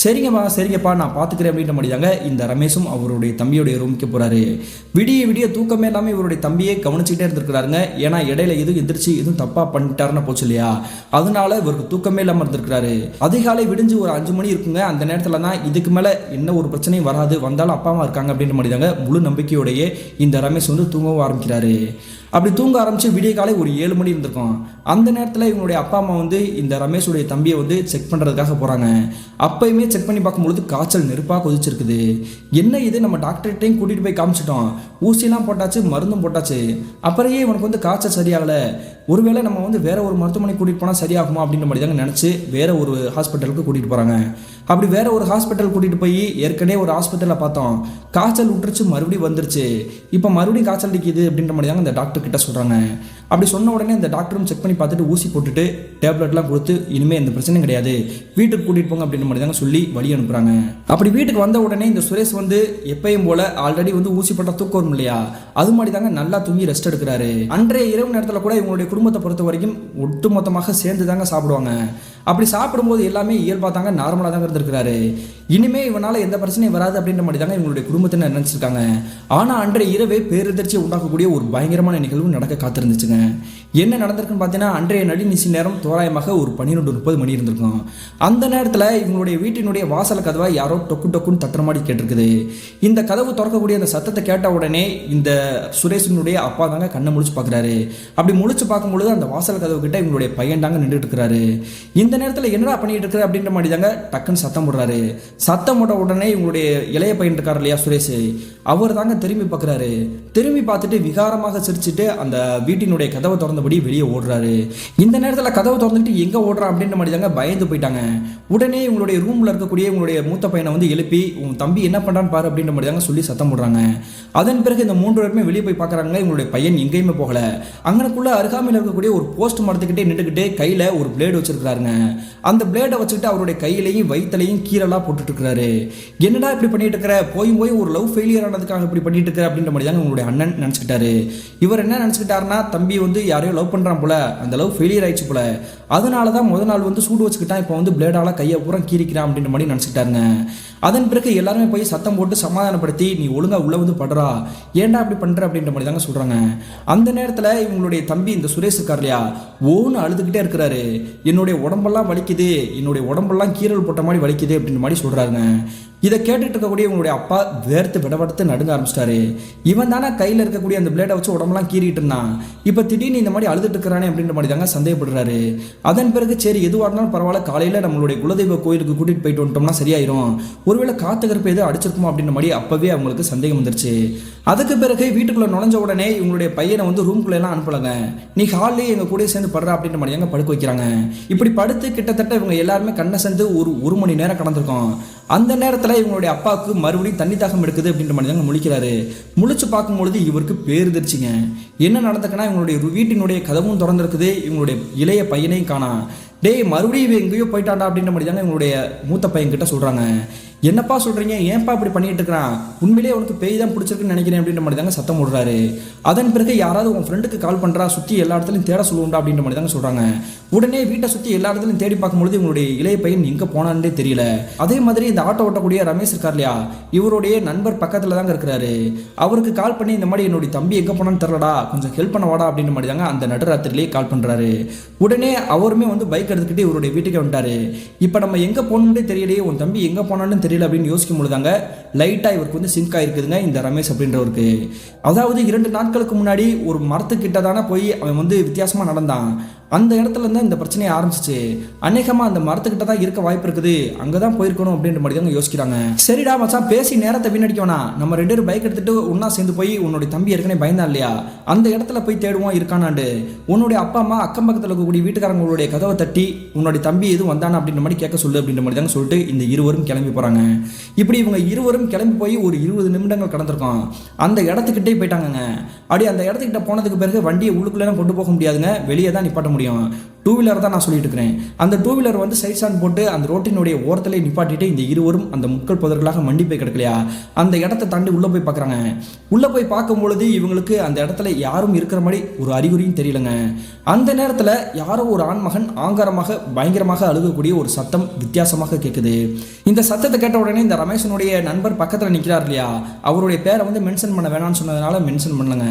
சரிங்கப்பா நான் பார்த்துக்கிறேன் அப்படின்ற மாதிரி தாங்க இந்த ரமேஷும் அவருடைய தம்பியோடைய ரூமுக்கு போகிறாரு. விடிய தூக்கமே இல்லாமல் இவருடைய தம்பியை கவனிச்சுக்கிட்டே இருந்திருக்கிறாருங்க. ஏன்னா இடையில எதுவும் எந்திரிச்சு எதுவும் தப்பாக பண்ணிட்டாருன்னு போச்சு இல்லையா, அதனால இவருக்கு தூக்கமே இல்லாமல் இருந்திருக்கிறாரு. அதிகாலை விடிஞ்சு ஒரு 5 மணி இருக்குங்க. அந்த நேரத்தில் தான் இதுக்கு மேலே என்ன ஒரு பிரச்சனையும் வராது, வந்தாலும் அப்பா அம்மா இருக்காங்க அப்படின்ற மாதிரி தாங்க முழு நம்பிக்கையோடையே இந்த ரமேஷ் வந்து தூங்கவும் ஆரம்பிக்கிறாரு. அப்படி தூங்க ஆரம்பித்து விடிய காலை ஒரு 7 மணி இருந்திருக்கும். அந்த நேரத்தில் இவங்களுடைய அப்பா அம்மா வந்து இந்த ரமேஷுடைய தம்பியை வந்து செக் பண்ணுறதுக்காக போகிறாங்க. அப்பயுமே செக் பண்ணி பார்க்கும்பொழுது காய்ச்சல் நெருப்பாக கொதிச்சிருக்குது. என்ன இது, நம்ம டாக்டர்கிட்டையும் கூட்டிகிட்டு போய் காமிச்சிட்டோம், ஊசிலாம் போட்டாச்சு, மருந்தும் போட்டாச்சு, அப்புறையே இவனுக்கு வந்து காய்ச்சல் சரியாகலை, ஒருவேளை நம்ம வந்து வேற ஒரு மருத்துவமனை கூட்டிகிட்டு போனால் சரியாகுமா அப்படின்ற மாதிரி தாங்க நினச்சி வேற ஒரு ஹாஸ்பிட்டலுக்கு கூட்டிகிட்டு போகிறாங்க. அப்படி வேற ஒரு ஹாஸ்பிட்டல் கூட்டிகிட்டு போய் ஏற்கனவே ஒரு ஹாஸ்பிட்டலில் பார்த்தோம், காய்ச்சல் விட்டுருச்சு, மறுபடியும் வந்துருச்சு, இப்போ மறுபடியும் காய்ச்சல் அடிக்குது அப்படின்ற மாதிரி தாங்க இந்த டாக்டர் கிட்ட சொல்கிறாங்க. அப்படி சொன்ன உடனே இந்த டாக்டரும் செக் பண்ணி பார்த்துட்டு ஊசி போட்டுட்டு டேப்லெட்லாம் கொடுத்து இனிமேல் எந்த பிரச்சனையும் கிடையாது, வீட்டுக்கு கூட்டிகிட்டு போங்க அப்படின்ற மாதிரி தாங்க சொல்லி வழி அனுப்புகிறாங்க. அப்படி வீட்டுக்கு வந்த உடனே இந்த சுரேஷ் வந்து எப்பயும் போல ஆல்ரெடி வந்து ஊசி போட்டால் தூக்கம் வரும் இல்லையா, அது மாதிரி தாங்க நல்லா தூங்கி ரெஸ்ட் எடுக்கிறாரு. அன்றைய இரவு நேரத்தில் கூட இவங்களுடைய குடும்பத்தை பொறுத்த வரைக்கும் ஒட்டுமொத்தமாக சேர்ந்து தாங்க சாப்பிடுவாங்க. அப்படி சாப்பிடும்போது எல்லாமே இயல்பாக தாங்க நார்மலாக தாங்க இருந்திருக்கிறாரு. இனிமே இவனால் எந்த பிரச்சனையும் வராது அப்படின்ற மாதிரி தாங்க இவங்களுடைய குடும்பத்தினர் நினைச்சிருக்காங்க. ஆனால் அன்றைய இரவே பேரிதிர்ச்சி உண்டாக்கக்கூடிய ஒரு பயங்கரமான நிகழ்வு நடக்க காத்திருந்துச்சுங்க. என்ன நடந்திருக்குன்னு பார்த்தீங்கன்னா, அன்றைய நடுநிசி நேரம் தோராயமாக ஒரு 12:30 மணி இருந்திருக்கும். அந்த நேரத்தில் இவங்களுடைய வீட்டினுடைய வாசல் கதவை யாரோ டொக்குன்னு தட்டுற மாதிரி கேட்டிருக்குது. இந்த கதவு திறக்கக்கூடிய அந்த சத்தத்தை கேட்ட உடனே இந்த சுரேஷனுடைய அப்பா தாங்க கண்ணை முழிச்சு பார்க்குறாரு. அப்படி முழிச்சு பார்க்கும்பொழுது அந்த வாசல் கதவு கிட்ட இவங்களுடைய பையன் தாங்க நின்றுட்டு இருக்கிறாரு. இந்த நேரத்தில் என்னடா பண்ணிட்டு இருக்கிற அப்படின்ற மாதிரி தாங்க டக்குன்னு சத்தம் போடுறாரு. சத்தம் போட்ட உடனே இவங்களுடைய இளைய பையன் இருக்கார் இல்லையா சுரேஷ், அவர் தாங்க திரும்பி பார்க்குறாரு. திரும்பி பார்த்துட்டு விகாரமாக சிரிச்சுட்டு அந்த வீட்டினுடைய கதவை திறந்தபடி வெளியே ஓடுறாரு. இந்த நேரத்தில் கதவை திறந்துட்டு எங்கே ஓடுறான் அப்படின்ற மாதிரி தாங்க பயந்து போயிட்டாங்க. உடனே இவங்களுடைய ரூமில் இருக்கக்கூடிய இவங்களுடைய மூத்த பையனை வந்து எழுப்பி உன் தம்பி என்ன பண்ணுறான்னு பாரு அப்படின்ற மாதிரி தாங்க சொல்லி சத்தம் போடுறாங்க. அதன் பிறகு இந்த 3 பேருமே வெளியே போய் பார்க்குறாங்க. இவங்களுடைய பையன் எங்கேயுமே போகல. அங்கனக்குள்ள அருகாமையில் இருக்கக்கூடிய ஒரு போஸ்ட் மரத்துக்கிட்டே நின்றுக்கிட்டே கையில் ஒரு பிளேடு வச்சிருக்கிறாருங்க. அந்த பிளேடை வச்சுக்கிட்டு அவருடைய கையிலையும் வயிற்றுலையும் கீரலாக போட்டுட்டு இருக்கிறாரு. என்னடா இப்படி பண்ணிட்டு இருக்கிற, போய் ஒரு லவ் ஃபெயிலியர் ஆனதுக்காக இப்படி பண்ணிட்டு இருக்கிற அப்படின்ற மாதிரி தாங்க உங்களுடைய அண்ணன் நினச்சிக்கிட்டாரு. இவர் என்ன நினச்சிக்கிட்டாருன்னா, தம்பி வந்து யாரையோ லவ் பண்ணுறான் போல, அந்த லவ் ஃபெயிலியர் ஆயிடுச்சு போல, அதனால தான் முதல் நாள் வந்து சூடு வச்சுக்கிட்டான், இப்போ வந்து பிளேடால கையை பூரா கீறிக்கிறான் அப்படின்ற மாதிரி நினச்சிக்கிட்டாருங்க. அதன் பிறகு எல்லாருமே போய் சத்தம் போட்டு சமாதானப்படுத்தி நீ ஒழுங்கா உள்ள வந்து படுறா, ஏன்டா அப்படி பண்ற அப்படின்ற மாதிரி தாங்க சொல்றாங்க. அந்த நேரத்தில் இவங்களுடைய தம்பி இந்த சுரேஷ் இருக்கார் இல்லையா, ஓன்னு அழுதுகிட்டே இருக்கிறாரு. என்னுடைய உடம்பெல்லாம் வலிக்குது, என்னுடைய உடம்பெல்லாம் கீரல் போட்ட மாதிரி வலிக்குது அப்படின்ற மாதிரி சொல்றாங்க. இதை கேட்டுட்டு இருக்கக்கூடிய இவங்களுடைய அப்பா வேர்த்து விடவடுத்து நடுங்க ஆரம்பிச்சிட்டாரு. இவன் தானே கையில் இருக்கக்கூடிய அந்த பிளேடை வச்சு உடம்பெல்லாம் கீறிட்டு இருந்தான், இப்போ திடீர்னு இந்த மாதிரி அழுதுட்டு இருக்கிறானே அப்படின்ற மாதிரி தாங்க சந்தேகப்படுறாரு. அதன் பிறகு சரி எதுவாக இருந்தாலும் பரவாயில்ல, காலையில் நம்மளுடைய குலதெய்வ கோயிலுக்கு கூட்டிகிட்டு போயிட்டு வந்துட்டோம்னா சரியாயிரும், ஒருவேளை காத்துக்கருப்பு எதுவும் அடிச்சிருக்குமோ அப்படின்ற மாதிரி அப்பவே அவங்களுக்கு சந்தேகம் வந்துருச்சு. அதுக்கு பிறகு வீட்டுக்குள்ளே நுழைஞ்ச உடனே இவங்களுடைய பையனை வந்து ரூம்குள்ள எல்லாம் அனுப்பலங்க, நீ ஹால்லேயே எங்கள் கூட சேர்ந்து படுறா அப்படின்ற மாதிரி தாங்க படுக்க வைக்கிறாங்க. இப்படி படுத்து கிட்டத்தட்ட இவங்க எல்லாருமே கண்ணை சேர்ந்து ஒரு மணி நேரம் கடந்திருக்கோம். அந்த நேரத்தில் இவங்களுடைய அப்பாவுக்கு மறுபடியும் தண்ணி தாகம் எடுக்குது அப்படின்ற மாதிரி தாங்க முழிக்கிறாரு. முழிச்சு பார்க்கும்பொழுது இவருக்கு பேருதிர்ச்சிங்க. என்ன நடந்துக்குன்னா, இவங்களுடைய வீட்டினுடைய கதவும் திறந்திருக்குது, இவங்களுடைய இளைய பையனையும் காணா. டேய் மறுபடியும் இவன் எங்கேயோ போயிட்டாண்டா அப்படின்ற மாதிரி தாங்க இவங்களுடைய மூத்த பையன் கிட்ட சொல்றாங்க. என்னப்பா சொல்றீங்க, ஏன்பா இப்படி பண்ணிட்டு இருக்கிறான், உண்மையிலேயே அவனுக்கு பேய் தான் பிடிச்சிருக்குன்னு நினைக்கிறேன் அப்படின்ற மாதிரி தாங்க சத்தம் போடுறாரு. அதன் பிறகு யாராவது உன் ஃப்ரெண்டுக்கு கால் பண்றா, சுத்தி எல்லா இடத்துலையும் தேட சொல்லுவோம்டா அப்படின்ற மாதிரி தாங்க சொல்றாங்க. உடனே வீட்டை சுத்தி எல்லா இடத்துலையும் தேடி பார்க்கும்பொழுது இவங்களுடைய இளைய பையன் எங்க போனான்னே தெரியல. அதே மாதிரி இந்த ஆட்டோ ஓட்டக்கூடிய ரமேஷ் இருக்கார் இல்லையா, இவருடைய நண்பர் பக்கத்துல தாங்க இருக்கிறாரு. அவருக்கு கால் பண்ணி இந்த மாதிரி என்னுடைய தம்பி எங்க போனான்னு தெரியலடா, கொஞ்சம் ஹெல்ப் பண்ண வாடா அப்படின்ற மாதிரி தாங்க அந்த நடுராத்திரிலேயே கால் பண்றாரு. உடனே அவருமே வந்து பைக் எடுத்துக்கிட்டு இவருடைய வீட்டுக்கு வந்துட்டாரு. இப்ப நம்ம எங்க போகணும்னே தெரியலையே, உன் தம்பி எங்க போனான்னு தெரியல அப்படின்னு யோசிக்கும் பொழுதாங்க லைட்டா இவருக்கு வந்து சிங்க் ஆயிருக்குதுங்க இந்த ரமேஷ் அப்படின்றவருக்கு. அதாவது 2 நாட்களுக்கு முன்னாடி ஒரு மரத்துக்கிட்ட தானே போய் அவன் வந்து வித்தியாசமா நடந்தான். அந்த இடத்துல இருந்து இந்த பிரச்சனையை ஆரம்பிச்சிச்சு. அநேகமா அந்த மரத்துக்கிட்ட தான் இருக்க வாய்ப்பு இருக்குது, அங்கதான் போயிருக்கணும் அப்படின்ற மாதிரி தான் யோசிக்கிறாங்க. சரிடா மச்சான், பேசி நேரத்தை வீணடிக்க வேணாம், நம்ம 2 பேரும் பைக் எடுத்துட்டு ஒன்னா சேர்ந்து போய் உன்னுடைய தம்பி ஏற்கனவே பயந்தான் இல்லையா, அந்த இடத்துல போய் தேடுவோம் இருக்கானாண்டு. உன்னுடைய அப்பா அம்மா அக்கம் பக்கத்தில் இருக்கக்கூடிய வீட்டுக்காரங்களுடைய கதவை தட்டி உன்னுடைய தம்பி எதுவும் வந்தானா அப்படின்ற மாதிரி கேட்க சொல்லு அப்படின்ற மாதிரி தாங்க சொல்லிட்டு இந்த இருவரும் கிளம்பி போறாங்க. இப்படி இவங்க இருவரும் கிளம்பி போய் ஒரு 20 நிமிடங்கள் கடந்திருக்கோம். அந்த இடத்துக்கிட்டே போயிட்டாங்க. அப்படி அந்த இடத்துக்கிட்ட போனதுக்கு பிறகு வண்டியை உள்ளுக்குள்ளே கொண்டு போக முடியாதுங்க, வெளியே தான் நிப்பாட்ட முடியும். டூ வீலர் தான் நான் சொல்லிட்டு இருக்கிறேன். அந்த டூ வீலர் வந்து சைட் ஸ்டாண்ட் போட்டு அந்த ரோட்டினுடைய ஓரத்திலே நிப்பாட்டிட்டு இந்த இருவரும் அந்த முட்கள் புதர்களாக மண்டி போய் கிடக்கலையா அந்த இடத்தை தாண்டி உள்ள போய் பார்க்குறாங்க. உள்ள போய் பார்க்கும் பொழுது இவங்களுக்கு அந்த இடத்துல யாரும் இருக்கிற மாதிரி ஒரு அறிகுறியும் தெரியலங்க. அந்த நேரத்தில் யாரோ ஒரு ஆண்மகன் ஆங்காரமாக பயங்கரமாக அழுகக்கூடிய ஒரு சத்தம் வித்தியாசமாக கேட்குது. இந்த சத்தத்தை கேட்ட உடனே இந்த ரமேஷனுடைய நண்பர் பக்கத்தில் நிற்கிறார் இல்லையா, அவருடைய பேரை வந்து மென்ஷன் பண்ண வேணாம்னு சொன்னதுனால மென்ஷன் பண்ணுங்க.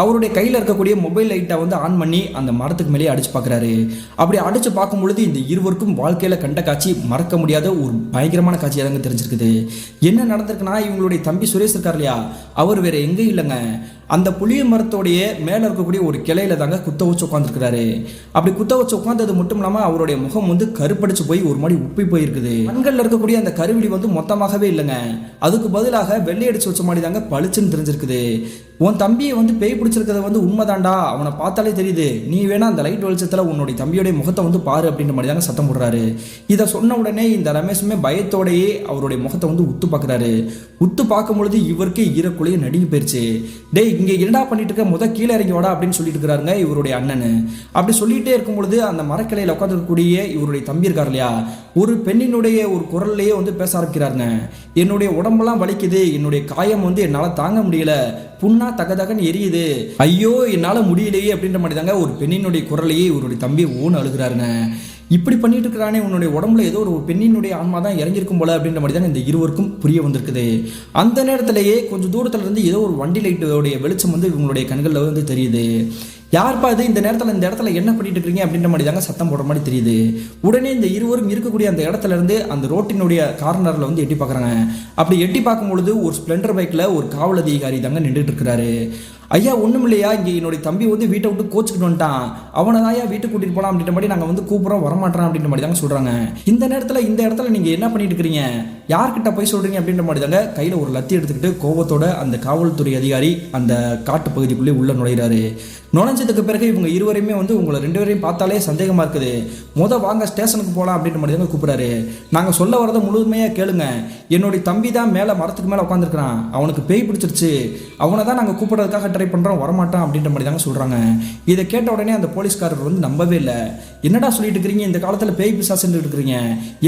அவருடைய கையில் இருக்கக்கூடிய மொபைல் லைட்டை வந்து ஆன் பண்ணி அந்த மரத்துக்கு மேலே அடிச்சு பார்க்குறாரு. அப்படி அடிச்சு பார்க்கும் பொழுது இந்த இருவருக்கும் வாழ்க்கையில கண்ட காட்சி மறக்க முடியாத ஒரு பயங்கரமான காட்சி எதாங்க தெரிஞ்சிருக்குது. என்ன நடந்திருக்குன்னா, இவங்களுடைய தம்பி சுரேஷ் இருக்கார் இல்லையா, அவர் வேற எங்கேயும் இல்லைங்க, அந்த புளிய மரத்தோடைய மேல இருக்கக்கூடிய ஒரு கிளையில தாங்க குத்த வச்சு உட்காந்துருக்கிறாரு. அப்படி குத்த வச்சு உட்காந்தது மட்டும் இல்லாம அவருடைய முகம் வந்து கருப்படிச்சு போய் ஒரு மாதிரி உப்பி போயிருக்குது. கண்கள்ல இருக்கக்கூடிய அந்த கருவிழி வந்து மொத்தமாகவே இல்லைங்க, அதுக்கு பதிலாக வெள்ளை அடிச்சு வச்ச மாதிரி தாங்க பளிச்சுன்னு தெரிஞ்சிருக்குது. உன் தம்பியை வந்து பேய் பிடிச்சிருக்கிறத வந்து உண்மைதான்டா, அவனை பார்த்தாலே தெரியுது, நீ வேணா அந்த லைட் வெளிச்சத்துல உன்னுடைய தம்பியோடைய முகத்தை வந்து பாரு அப்படின்ற மாதிரி தாங்க சத்தம் போடுறாரு. இதை சொன்ன உடனே இந்த ரமேஷுமே பயத்தோடையே அவருடைய முகத்தை வந்து உத்து பார்க்குறாரு. உத்து பார்க்கும் பொழுது இவருக்கே ஈரக்குள்ளையே நடுங்கி போயிருச்சு. டேய் இங்க என்னடா பண்ணிட்டு இருக்க, கீழே இறங்கி வாடா அப்படின்னு சொல்லிட்டு இருக்கிறாருங்க இவருடைய அண்ணனு. அப்படி சொல்லிட்டே இருக்கும் பொழுது அந்த மரக்கிளையில உட்காந்துருக்கக்கூடிய இவருடைய தம்பி இருக்கார் இல்லையா, ஒரு பெண்ணினுடைய ஒரு குரல்லையே வந்து பேச ஆரம்பிக்கிறாருங்க. என்னுடைய உடம்பெல்லாம் வலிக்குது, என்னுடைய காயம் வந்து என்னால் தாங்க முடியல, புண்ணா தகதகன்னு எரியுது, ஐயோ என்னால் முடியலையே அப்படின்ற மாதிரி தாங்க ஒரு பெண்ணினுடைய குரலையே இவருடைய தம்பி ஓன்னு அழுகிறாருங்க. இப்படி பண்ணிட்டு இருக்கிறானே, உன்னுடைய உடம்புல ஏதோ ஒரு பெண்ணினுடைய ஆன்மா தான் இறங்கியிருக்கும் போல அப்படின்ற மாதிரி தான் இந்த இருவருக்கும் புரிய வந்திருக்குது. அந்த நேரத்திலேயே கொஞ்சம் தூரத்துல இருந்து ஏதோ ஒரு வண்டி லைட்டோடைய வெளிச்சம் வந்து இவங்களுடைய கண்களில் வந்து தெரியுது. யார்ப்பா இது, இந்த நேரத்தில் இந்த இடத்துல என்ன பண்ணிட்டு இருக்கீங்க அப்படின்ற மாதிரி தாங்க சத்தம் போடுற மாதிரி தெரியுது. உடனே இந்த இருவரும் இருக்கக்கூடிய அந்த இடத்துல இருந்து அந்த ரோட்டினுடைய கார்னரில் வந்து எட்டி பார்க்குறாங்க. அப்படி எட்டி பார்க்கும் பொழுது ஒரு ஸ்ப்ளெண்டர் பைக்கில் ஒரு காவல் அதிகாரி தாங்க நின்றுட்டு இருக்கிறாரு. ஐயா ஒன்றும் இல்லையா, இங்கே என்னுடைய தம்பி வந்து வீட்டை விட்டு கோச்சுக்கிட்டு வந்துட்டான், அவனை தான் வீட்டுக்கு கூட்டிகிட்டு போகலாம் அப்படின்ற மாதிரி நாங்கள் வந்து கூப்பிட்றோம், வரமாட்டேன் அப்படின்ற மாதிரி தாங்க சொல்கிறாங்க. இந்த நேரத்தில் இந்த இடத்துல நீங்கள் என்ன பண்ணிட்டு இருக்கிறீங்க, யார்கிட்ட போய் சொல்கிறீங்க அப்படின்ற மாதிரி தாங்க கையில் ஒரு லத்தி எடுத்துக்கிட்டு கோபத்தோட அந்த காவல்துறை அதிகாரி அந்த காட்டு பகுதிக்குள்ளே உள்ள நுழைகிறாரு. நுழைஞ்சதுக்கு பிறகு இவங்க இருவரையுமே வந்து உங்களை 2 பேரையும் பார்த்தாலே சந்தேகமாக இருக்குது, வாங்க ஸ்டேஷனுக்கு போகலாம் அப்படின்ற மாதிரி தாங்க கூப்பிட்றாரு. நாங்கள் சொல்ல வரதை முழுமையாக கேளுங்க, என்னுடைய தம்பி தான் மேலே மரத்துக்கு மேலே உட்காந்துருக்கிறான், அவனுக்கு பேய் பிடிச்சிருச்சு, அவனை தான் நாங்கள் கூப்பிட்றதுக்காக ட்ரை பண்ணுறோம், வரமாட்டான் அப்படின்ற மாதிரி தாங்க சொல்கிறாங்க. இதை கேட்ட உடனே அந்த போலீஸ்காரர் வந்து நம்பவே இல்லை. என்னடா சொல்லிட்டு இருக்கிறீங்க, இந்த காலத்தில் பேய் பிசாசுன்னு இருக்கிறீங்க,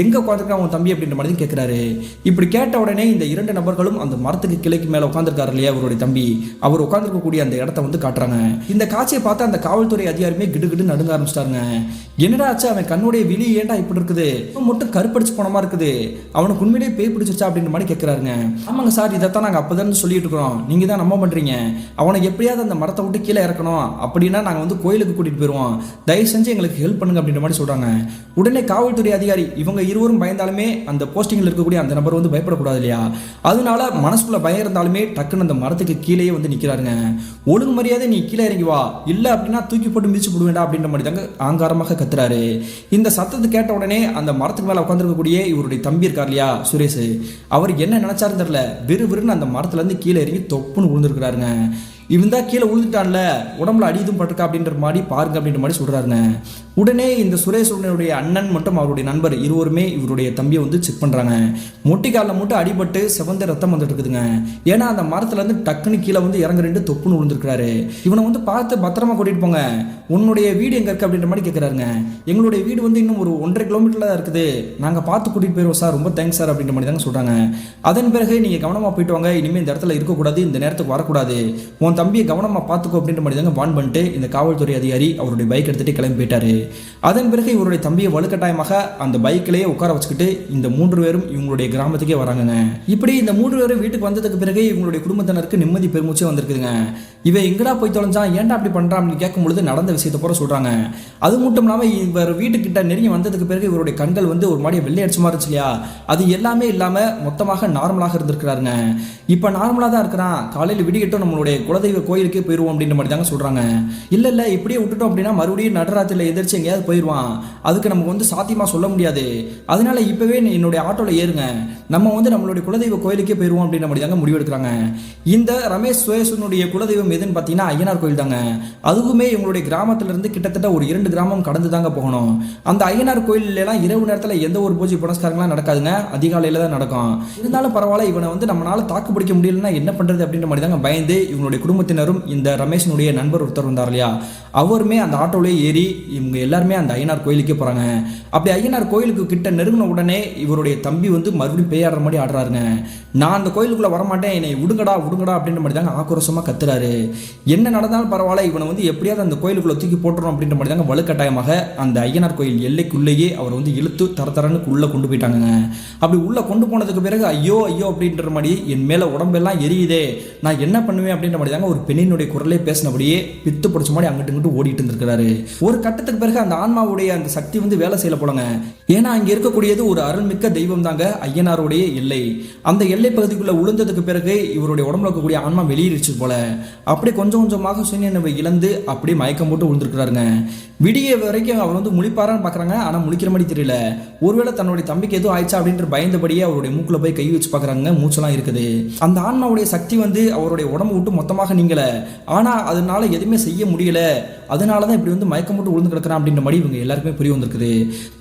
எங்கே உட்காந்துருக்கான் அவன் தம்பி அப்படின்ற மாதிரி கேட்குறாரு. இப்படி கேட்ட உடனே இந்த 2 நபர்களும் அந்த மரத்துக்கு கிளைக்கு மேலே உட்காந்துருக்காரு இல்லையா அவருடைய தம்பி, அவர் உட்காந்துருக்கக்கூடிய அந்த இடத்த வந்து காட்டுறாங்க. இந்த காட்சியை பார்த்து அந்த காவல்துறை அதிகாரியுமே கிடுகிடு நடுங்க ஆரம்பிச்சிட்டாருங்க. என்னடா ஆச்சு, அவன் கண்ணுடைய விழி ஏன்டா இப்படி இருக்குது, மட்டும் கருப்படிச்சு போனமா இருக்குது, அவனுக்கு உண்மையிலேயே பேய் பிடிச்சிருச்சா அப்படின்ற மாதிரி கேட்குறாருங்க. ஆமாங்க சார், இதைத்தான் நாங்கள் அப்போதான் சொல்லிட்டு இருக்கிறோம், நீங்கள் தான் நம்ப பண்ணுறீங்க, அவனை எப்படியாவது அந்த மரத்தை விட்டு கீழே இறக்கணும், அப்படின்னா நாங்கள் வந்து கோயிலுக்கு கூட்டிகிட்டு போயிடுவோம், தயவு செஞ்சு எங்களுக்கு ஹெல்ப் பண்ணுங்க அப்படின்ற மாதிரி சொல்கிறாங்க. உடனே காவல்துறை அதிகாரி இவங்க இருவரும் பயந்தாலுமே அந்த போஸ்டிங்கில் இருக்கக்கூடிய அந்த நபர் வந்து பயப்படக்கூடாது இல்லையா, அதனால மனசுக்குள்ள பயம் இருந்தாலுமே டக்குன்னு அந்த மரத்துக்கு கீழேயே வந்து நிற்கிறாருங்க. ஒழுங்கு மரியாதை நீ கீழே இறங்கி வா, இல்லை அப்படின்னா தூக்கி போட்டு மிதிச்சு போடுவேண்டா அப்படின்ற மாதிரி தாங்க ஆங்காரமாக கத்துறாரு. இந்த சத்தத்தை கேட்ட உடனே அந்த மரத்துக்கு மேலே உட்காந்துருக்கக்கூடிய இவருடைய தம்பி இருக்கார் இல்லையா சுரேஷ், அவர் என்ன நினைச்சாருன்னு தெரியல, விறுவிறுன்னு அந்த மரத்துல இருந்து கீழே இறங்கி தொப்புன்னு விழுந்துருக்கிறாருங்க. இவன் தான் கீழே விழுந்துட்டான்ல, உடம்புல அடிதும் பட்டிருக்கா அப்படின்ற மாதிரி பாருங்க அப்படின்ற மாதிரி சொல்றாருங்க. உடனே இந்த சுரேஷனுடைய அண்ணன் மற்றும் அவருடைய நண்பர் இருவருமே இவருடைய தம்பியை வந்து செக் பண்றாங்க. முட்டிக்காலில் மட்டும் அடிபட்டு செவந்த ரத்தம் வந்துட்டு இருக்குதுங்க. ஏன்னா அந்த மரத்துல இருந்து டக்குன்னு கீழே வந்து இறங்க ரெண்டு தொப்புன்னு விழுந்திருக்கிறாரு. இவனை வந்து பார்த்து பத்திரமா கூட்டிட்டு போங்க, உன்னுடைய வீடு எங்க இருக்கு அப்படின்ற மாதிரி கேட்கிறாருங்க. எங்களுடைய வீடு வந்து இன்னும் ஒரு 1.5 கிலோமீட்டர்ல தான் இருக்குது, நாங்க பார்த்து கூட்டிட்டு போயிருவோம் சார், ரொம்ப தேங்க்ஸ் சார் அப்படின்ற மாதிரி தாங்க சொல்றாங்க. அதன் பிறகு நீங்க கவனமா போயிட்டு வாங்க, இனிமேல் இந்த இடத்துல இருக்கக்கூடாது, இந்த நேரத்துக்கு வரக்கூடாது, உன் தம்பியை கவனமா பார்த்துக்கோ அப்படின்ற மாதிரி தாங்க வான் பண்ணிட்டு இந்த காவல்துறை அதிகாரி அவருடைய பைக் எடுத்துட்டு கிளம்பி போயிட்டாரு. அதன் பிறகு இவருடைய தம்பியை வலுக்கட்டாயமாக அந்த பைக்கிலேயே உட்கார வச்சுக்கிட்டு இந்த 3 பேரும் இவங்களுடைய கிராமத்துக்கே வராங்க. இப்படி இந்த 3 பேரும் வீட்டுக்கு வந்ததுக்கு பிறகு இவங்களுடைய குடும்பத்தினருக்கு நிம்மதி பெருமூச்சே வந்திருக்குதுங்க. இவன் எங்கடா போய் தொலைஞ்சான், ஏன்டா அப்படி பண்றான் அப்படின்னு கேட்கும் பொழுது நடந்த விஷயத்தை போற சொல்றாங்க. அது மட்டும் இல்லாமல் இவர் வீட்டுக்கிட்ட நெருங்கி வந்ததுக்கு பிறகு இவருடைய கண்கள் வந்து ஒரு மாதிரி வெள்ளை அடிச்சு மாதிரி இல்லையா, அது எல்லாமே இல்லாம மொத்தமாக நார்மலாக இருந்திருக்கிறாருங்க. இப்ப நார்மலா தான் இருக்கிறான், காலையில் விடியட்டும் நம்மளுடைய குலதெய்வ கோயிலுக்கே போயிருவோம் அப்படின்ற மாதிரி தாங்க சொல்றாங்க. இல்ல இப்படியே விட்டுட்டோம் அப்படின்னா மறுபடியும் நடுராத்திரில எதிர்த்து எங்கேயாவது போயிடுவான், அதுக்கு நமக்கு வந்து சாத்தியமா சொல்ல முடியாது, அதனால இப்பவே என்னுடைய ஆட்டோல ஏறுங்க, நம்ம வந்து நம்மளுடைய குலதெய்வ கோயிலுக்கே போயிருவோம் அப்படின்ற மாதிரி தாங்க முடிவெடுக்கிறாங்க. இந்த ரமேஷ் சுரேஷனுடைய குலதெய்வம் எதுன்னு பார்த்தீங்கன்னா ஐயனார் கோயில் தாங்க. அதுவுமே இவங்களுடைய கிராமத்துல இருந்து கிட்டத்தட்ட ஒரு 2 கிராமம் கடந்து தாங்க போகணும். அந்த ஐயனார் கோயில் எல்லாம் இரவு நேரத்தில் எந்த ஒரு பூஜை புனஸ்காரங்களாம் நடக்காதுங்க, அதிகாலையில தான் நடக்கும். இருந்தாலும் பரவாயில்ல, இவனை வந்து நம்மளால தாக்கு பிடிக்க முடியலன்னா என்ன பண்றது அப்படின்ற மாதிரி தாங்க பயந்து இவங்களுடைய குடும்பத்தினரும் இந்த ரமேஷனுடைய நண்பர் ஒருத்தர் வந்தார் இல்லையா, அவருமே அந்த ஆட்டோலே ஏறி இவங்க எல்லாருமே அந்த ஐயனார் கோயிலுக்கே போறாங்க. அப்படி ஐயனார் கோயிலுக்கு கிட்ட நெருங்கின உடனே இவருடைய தம்பி வந்து மறுபடியும் பேயாடுற மாதிரி ஆடுறாருங்க. நான் அந்த கோயிலுக்குள்ள வரமாட்டேன், என்னை விடுங்கடா விடுங்கடா அப்படின்ற மாதிரி தாங்க ஆக்ரோஷமா கத்துறாரு. என்ன நடந்தாலும் பரவாயில்ல, இவனை வந்து எப்படியாவது அந்த கோயிலுக்குள்ள தூக்கி போட்டுறோம் அப்படின்ற மாதிரி தாங்க வலுக்கட்டாயமாக அந்த ஐயனார் கோயில் எல்லைக்குள்ளேயே அவர் வந்து இழுத்து தரன்னு உள்ள கொண்டு போயிட்டாங்க. அப்படி உள்ள கொண்டு போனதுக்கு பிறகு ஐயோ ஐயோ அப்படின்ற மாதிரி என் மேல உடம்பெல்லாம் எரியுதே, நான் என்ன பண்ணுவேன் அப்படின்ற மாதிரி தாங்க ஒரு பெண்ணினுடைய குரலே பேசினபடியே பித்து பிடிச்ச மாதிரி அங்கிட்டு இங்கிட்டு ஓடிட்டு இருந்திருக்கிறாரு. ஒரு கட்டத்துக்கு பிறகு அந்த ஆன்மாவுடைய அந்த சக்தி வந்து வேலை செய்யல போலங்க. ஏன்னா அங்க இருக்கக்கூடியது ஒரு அருள்மிக்க தெய்வம் தாங்க ஐயனாருடைய எல்லை. அந்த எல்லை பகுதிக்குள்ள உளுந்ததுக்கு பிறகு இவருடைய உடம்புல இருக்கக்கூடிய ஆன்மா வெளியேறிச்சு போல. அப்படி கொஞ்சம் கொஞ்சமாக சுயநினைவை இழந்து அப்படியே மயக்கம் போட்டு விழுந்திருக்கிறாருங்க. விடிய வரைக்கும் அவர் வந்து முழிப்பாரான்னு பாக்குறாங்க, ஆனா முழிக்கிற மாதிரி தெரியல. ஒருவேளை தன்னுடைய தம்பிக்கு எதுவும் ஆயிடுச்சா அப்படின்ற பயந்தபடியே அவருடைய மூக்குல போய் கை வச்சு பாக்குறாங்க, மூச்செல்லாம் இருக்குது. அந்த ஆன்மாவுடைய சக்தி வந்து அவருடைய உடம்பு விட்டு மொத்தமாக நீங்கல, ஆனா அதனால எதுவுமே செய்ய முடியல, அதனாலதான் இப்படி வந்து மயக்கம் போட்டு விழுந்து கிடக்கிறான் அப்படின்ற மாதிரி இவங்க எல்லாருக்குமே புரிய வந்திருக்குது.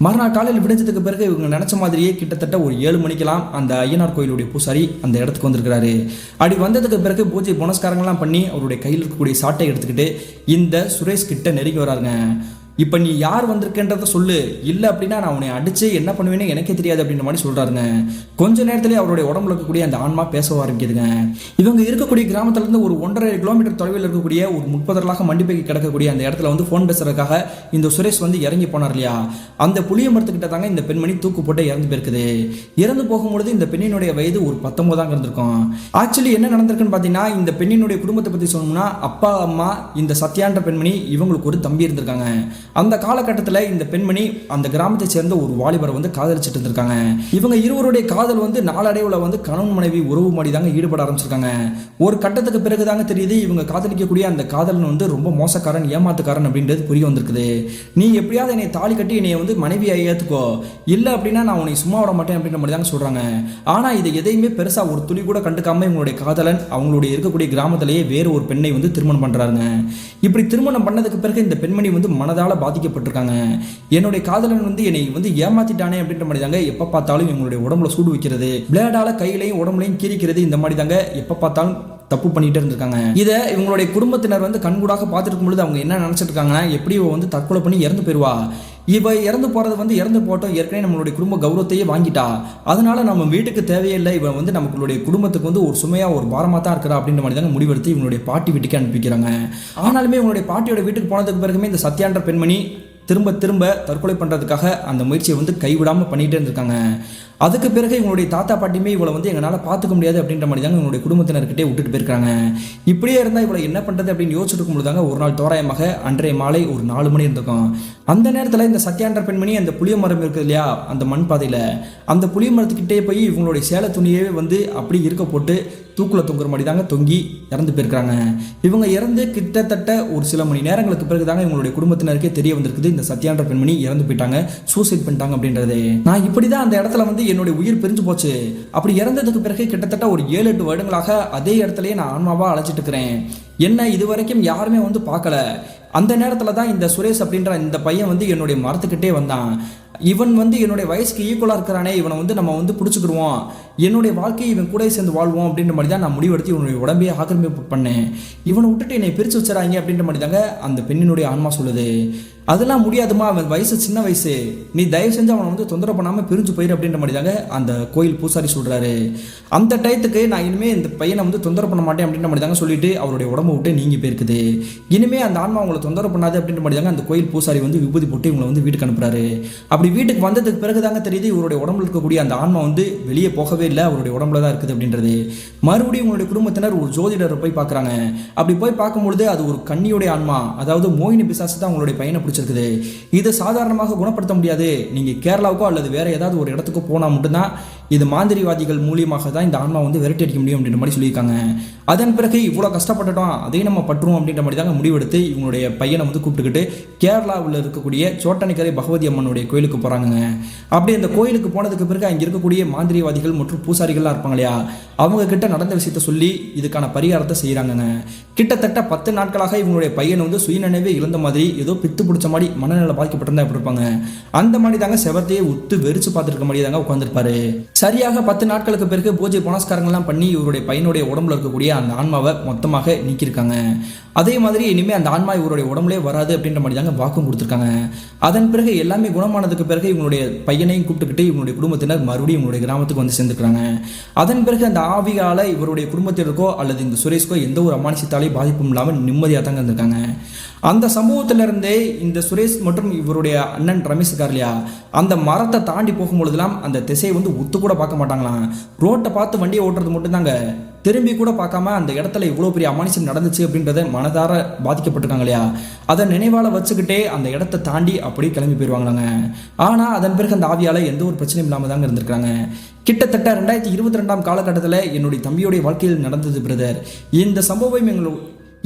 மறுநாள் காலையில் விடிஞ்சதுக்கு பிறகு இவங்க நினைச்ச மாதிரியே கிட்டத்தட்ட ஒரு 7 மணிக்கெல்லாம் அந்த ஐயனார் கோயிலுடைய பூசாரி அந்த இடத்துக்கு வந்திருக்கிறாரு. அப்படி வந்ததுக்கு பிறகு பூஜை புனஸ்காரங்கள்லாம் பண்ணி அவருடைய கையில் இருக்கக்கூடிய சாட்டை எடுத்துக்கிட்டு இந்த சுரேஷ் கிட்ட நெருங்கி வராருங்க. இப்போ நீ யார் வந்திருக்கன்றத சொல்லு, இல்லை அப்படின்னா நான் உன்னை அடிச்சு என்ன பண்ணுவேன்னு எனக்கே தெரியாது அப்படின்ற மாதிரி சொல்றாருங்க. கொஞ்ச நேரத்திலேயே அவருடைய உடம்புல இருக்கக்கூடிய அந்த ஆன்மா பேச ஆரம்பிக்குதுங்க. இவங்க இருக்கக்கூடிய கிராமத்துல இருந்து ஒரு 1.5 கிலோமீட்டர் தொலைவில் இருக்கக்கூடிய ஒரு 30 மண்டிப்பைக்கு கிடக்கக்கூடிய அந்த இடத்துல வந்து ஃபோன் பேசுறதுக்காக இந்த சுரேஷ் வந்து இறங்கி போனார் இல்லையா, அந்த புளிய மரத்துக்கிட்ட தாங்க இந்த பெண்மணி தூக்கு போட்டு இறந்து போயிருக்குது. இறந்து போகும்பொழுது இந்த பெண்ணினுடைய வயது ஒரு 19 தாங்க இருந்திருக்கும். ஆக்சுவலி என்ன நடந்திருக்குன்னு பார்த்தீங்கன்னா, இந்த பெண்ணினுடைய குடும்பத்தை பற்றி சொல்லணும்னா அப்பா அம்மா இந்த சத்யான்ற பெண்மணி இவங்களுக்கு ஒரு தம்பி இருந்திருக்காங்க. அந்த காலகட்டத்தில் இந்த பெண்மணி அந்த கிராமத்தை சேர்ந்த ஒரு வாலிபரை வந்து காதலிச்சுட்டு இருந்திருக்காங்க. இவங்க இருவருடைய காதல் வந்து நாளடைவில் வந்து கணவன் மனைவி உறவு மாதிரி தாங்க ஈடுபட ஆரம்பிச்சிருக்காங்க. ஒரு கட்டத்துக்கு பிறகு தாங்க தெரியுது இவங்க காதலிக்கக்கூடிய அந்த காதலன் வந்து ரொம்ப மோசக்காரன், ஏமாத்துக்காரன் அப்படின்றது புரிய வந்திருக்குது. நீ எப்படியாவது என்னை தாலி கட்டி என்னை வந்து மனைவியை ஏற்றுக்கோ, இல்லை அப்படின்னா நான் உன்னை சும்மா விட மாட்டேன் அப்படின்ற மாதிரி தாங்க சொல்றாங்க. ஆனா இதை எதையுமே பெருசா ஒரு துளி கூட கண்டுக்காம இவங்களுடைய காதலன் அவங்களுடைய இருக்கக்கூடிய கிராமத்திலேயே வேறு ஒரு பெண்ணை வந்து திருமணம் பண்றாருங்க. இப்படி திருமணம் பண்ணதுக்கு பிறகு இந்த பெண்மணி வந்து மனதால பாதிக்கப்பட்டிருக்காங்க. என்னுடைய காதலன் வந்து என்னை வந்து ஏமாத்திட்டானே அப்படின்ற மாதிரி தாங்க எப்ப பார்த்தாலும் இவங்களுடைய உடம்புல சூடு வைக்கிறது, பிளேடால கையிலையும் உடம்புலையும் கீறிக்கிறது, இந்த மாதிரி தாங்க எப்ப பார்த்தாலும் தப்பு பண்ணிட்டு இருந்திருக்காங்க. இதை இவங்களுடைய குடும்பத்தினர் வந்து கண்கூடாக பார்த்துருக்கும் பொழுது அவங்க என்ன நினைச்சிட்டு இருக்காங்கன்னா, எப்படி வந்து தற்கொலை பண்ணி இறந்து போயிருவா, இவ இறந்து போறது வந்து இறந்து போட்டோம், ஏற்கனவே நம்மளுடைய குடும்ப கௌரவத்தையே வாங்கிட்டா, அதனால நம்ம வீட்டுக்கு தேவையில்லை, இவன் வந்து நம்மளுடைய குடும்பத்துக்கு வந்து ஒரு சுமையா ஒரு பாரமா தான் இருக்கிறா அப்படின்ற மாதிரி தாங்க முடிவெடுத்து இவங்களுடைய பாட்டி வீட்டுக்கு அனுப்பிக்கிறாங்க. ஆனாலுமே இவங்களுடைய பாட்டியோட வீட்டுக்கு போனதுக்கு பிறகுமே இந்த சத்யான்ற பெண்மணி திரும்ப திரும்ப தற்கொலை பண்ணுறதுக்காக அந்த முயற்சியை வந்து கைவிடாமல் பண்ணிகிட்டே இருந்திருக்காங்க. அதுக்கு பிறகு இவங்களுடைய தாத்தா பாட்டியுமே இவளை வந்து எங்களால் பார்த்துக்க முடியாது அப்படின்ற மாதிரி தாங்க இவங்களுடைய குடும்பத்தினர்கிட்டே விட்டுட்டு போயிருக்காங்க. இப்படியே இருந்தால் இவளை என்ன பண்ணுறது அப்படின்னு யோசிச்சுட்டு இருக்கும்போது தாங்க ஒரு நாள் தோராயமாக அன்றைய மாலை ஒரு 4 மணி இருந்திருக்கும். அந்த நேரத்தில் இந்த சத்யான்ற பெண்மணி அந்த புளிய மரம் இருக்குது இல்லையா, அந்த மண் பாதையில் அந்த புளிய மரத்துக்கிட்டே போய் இவங்களுடைய சேலை துணியே வந்து அப்படி இருக்க போட்டு தூக்குல தொங்குற மாதிரி தாங்க தொங்கி இறந்து போயிருக்காங்க. இவங்க இறந்து கிட்டத்தட்ட ஒரு சில மணி நேரங்களுக்கு பிறகு தாங்க இவங்களுடைய குடும்பத்தினருக்கே தெரிய வந்திருக்குது இந்த சத்யான்ற பெண்மணி இறந்து போயிட்டாங்க, சூசைட் பண்ணிட்டாங்க அப்படின்றது. நான் இப்படிதான் அந்த இடத்துல வந்து என்னுடைய உயிர் பிரிஞ்சு போச்சு. அப்படி இறந்ததுக்கு பிறகு கிட்டத்தட்ட ஒரு 7-8 வருடங்களாக அதே இடத்துலயே நான் ஆன்மாவா அழைச்சிட்டு இருக்கிறேன். என்ன இதுவரைக்கும் யாருமே வந்து பார்க்கல. அந்த நேரத்தில் தான் இந்த சுரேஷ் அப்படின்ற இந்த பையன் வந்து என்னுடைய மரத்துக்கிட்டே வந்தான். இவன் வந்து என்னுடைய வயசுக்கு ஈக்குவலாக இருக்கிறானே, இவனை வந்து நம்ம வந்து பிடிச்சிக்கிடுவோம், என்னுடைய வாழ்க்கையை இவன் கூட சேர்ந்து வாழ்வோம் அப்படின்ற மாதிரி தான் நான் முடிவெடுத்து இவனுடைய உடம்பையே ஆக்கிரமிப்பு பண்ணேன். இவனை விட்டுட்டு என்னை பிரித்து வச்சுறாங்க அப்படின்ற மாதிரி தாங்க அந்த பெண்ணினுடைய ஆன்மா சொல்லுது. அதெல்லாம் முடியாதுமா, அவன் வயசு சின்ன வயசு, நீ தயவு செஞ்சு அவனை வந்து தொந்தரவு பண்ணாமல் பிரிஞ்சு போயிரு அப்படின்ற மாதிரி தாங்க அந்த கோயில் பூசாரி சொல்கிறாரு. அந்த டயத்துக்கு நான் இனிமேல் இந்த பையனை வந்து தொந்தரவு பண்ண மாட்டேன் அப்படின்ற மாதிரி தாங்க சொல்லிட்டு அவருடைய உடம்பு விட்டு நீங்கி போயிருக்குது. இனிமேல் அந்த ஆன்மா அவங்களை தொந்தரவு பண்ணாது அப்படின்ற மாதிரி தாங்க அந்த கோயில் பூசாரி வந்து விபூதி போட்டு இவங்களை வந்து வீட்டுக்கு அனுப்புறாரு. அப்படி வீட்டுக்கு வந்ததுக்கு பிறகு தாங்க தெரியுது இவருடைய உடம்புல இருக்கக்கூடிய அந்த ஆன்மா வந்து வெளியே போகவே இல்லை, அவருடைய உடம்புல தான் இருக்குது அப்படின்றது. மறுபடியும் உங்களுடைய குடும்பத்தினர் ஒரு ஜோதிடரை போய் பார்க்குறாங்க. அப்படி போய் பார்க்கும்பொழுது அது ஒரு கன்னியுடைய ஆன்மா, அதாவது மோகினி பிசாசு தான் உங்களுடைய பையனை பிடிச்சிருக்குது. இது சாதாரணமாக குணப்படுத்த முடியாது, நீங்க கேரளாவுக்கோ அல்லது வேற ஏதாவது ஒரு இடத்துக்கோ போனா மட்டும்தான் இது மாந்திரிவாதிகள் மூலியமாக தான் இந்த ஆன்மா வந்து விரட்டி அடிக்க முடியும் அப்படின்ற மாதிரி சொல்லியிருக்காங்க. அதன் பிறகு இவ்வளோ கஷ்டப்பட்டுட்டோம், அதையும் நம்ம பற்றுவோம் அப்படின்ற மாதிரி தாங்க முடிவெடுத்து இவங்களுடைய பையனை வந்து கூப்பிட்டுக்கிட்டு கேரளாவில் இருக்கக்கூடிய சோட்டனிக்கரை பகவதி அம்மனுடைய கோயிலுக்கு போகிறாங்க. அப்படி அந்த கோயிலுக்கு போனதுக்கு பிறகு அங்கே இருக்கக்கூடிய மாந்திரிவாதிகள் மற்றும் பூசாரிகள்லாம் இருப்பாங்க இல்லையா, அவங்க கிட்ட நடந்த விஷயத்த சொல்லி இதுக்கான பரிகாரத்தை செய்கிறாங்க. கிட்டத்தட்ட 10 நாட்களாக இவங்களுடைய பையன் வந்து சுயநினைவே இழந்த மாதிரி, ஏதோ பித்து பிடிச்ச மாதிரி மனநிலை பாதிக்கப்பட்டிருந்தா எப்படி இருப்பாங்க, அந்த மாதிரி தாங்க செவத்தையே உத்து வெறிச்சு பார்த்துருக்க மாதிரி தாங்க உட்காந்துருப்பாரு. சரியாக 10 நாட்களுக்கு பிறகு பூஜை புனஸ்காரங்கள்லாம் பண்ணி இவருடைய பையனுடைய உடம்புல இருக்கக்கூடிய அந்த ஆன்மாவை மொத்தமாக நீக்கியிருக்காங்க. அதே மாதிரி இனிமேல் அந்த ஆன்மா இவருடைய உடம்புலே வராது அப்படின்ற மாதிரி தாங்க வாக்கும் கொடுத்துருக்காங்க. அதன் பிறகு எல்லாமே குணமானதுக்கு பிறகு இவங்களுடைய பையனையும் கூப்பிட்டுக்கிட்டு இவங்களுடைய குடும்பத்தினர் மறுபடியும் இவங்களுடைய கிராமத்துக்கு வந்து சேர்ந்துக்கிறாங்க. அதன் பிறகு அந்த ஆவியால் இவருடைய குடும்பத்தினருக்கோ அல்லது இந்த சுரேஷ்கோ எந்த ஒரு அமானுஷத்தாலே பாதிப்பும் இல்லாமல் நிம்மதியாக தாங்க இருந்திருக்காங்க. அந்த சம்பவத்திலிருந்தே இந்த சுரேஷ் மற்றும் இவருடைய அண்ணன் ரமேஷ் இருக்கார் இல்லையா, அந்த மரத்தை தாண்டி போகும்பொழுதுலாம் அந்த திசையை வந்து ஒத்து கூட பார்க்க மாட்டாங்களாம். ரோட்டை பார்த்து வண்டியை ஓட்டுறது மட்டும்தாங்க, திரும்பி கூட பார்க்காம அந்த இடத்துல இவ்வளோ பெரிய அமானுஷம் நடந்துச்சு அப்படின்றத மனதார பாதிக்கப்பட்டிருக்காங்க இல்லையா, அதை நினைவால வச்சுக்கிட்டே அந்த இடத்தை தாண்டி அப்படியே கிளம்பி போயிடுவாங்களாங்க. ஆனால் அதன் பிறகு அந்த ஆவியால் எந்த ஒரு பிரச்சனையும் இல்லாமல் தாங்க இருந்திருக்காங்க. கிட்டத்தட்ட 2022 காலகட்டத்தில் என்னுடைய தம்பியுடைய வாழ்க்கையில் நடந்தது பிரதர்.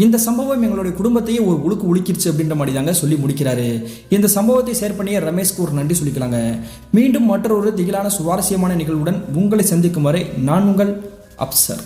இந்த சம்பவம் எங்களுடைய குடும்பத்தையே ஒரு உழுக்கு உழுக்கிருச்சு அப்படின்ற மாதிரி தாங்க சொல்லி முடிக்கிறாரு. இந்த சம்பவத்தை ஷேர் பண்ணிய ரமேஷ்க்கு ஒரு நன்றி சொல்லிக்கலாங்க. மீண்டும் மற்றொரு திகிலான சுவாரஸ்யமான நிகழ்வுடன் உங்களை சந்திக்கும் வரை நான் உங்கள் அப்சர்.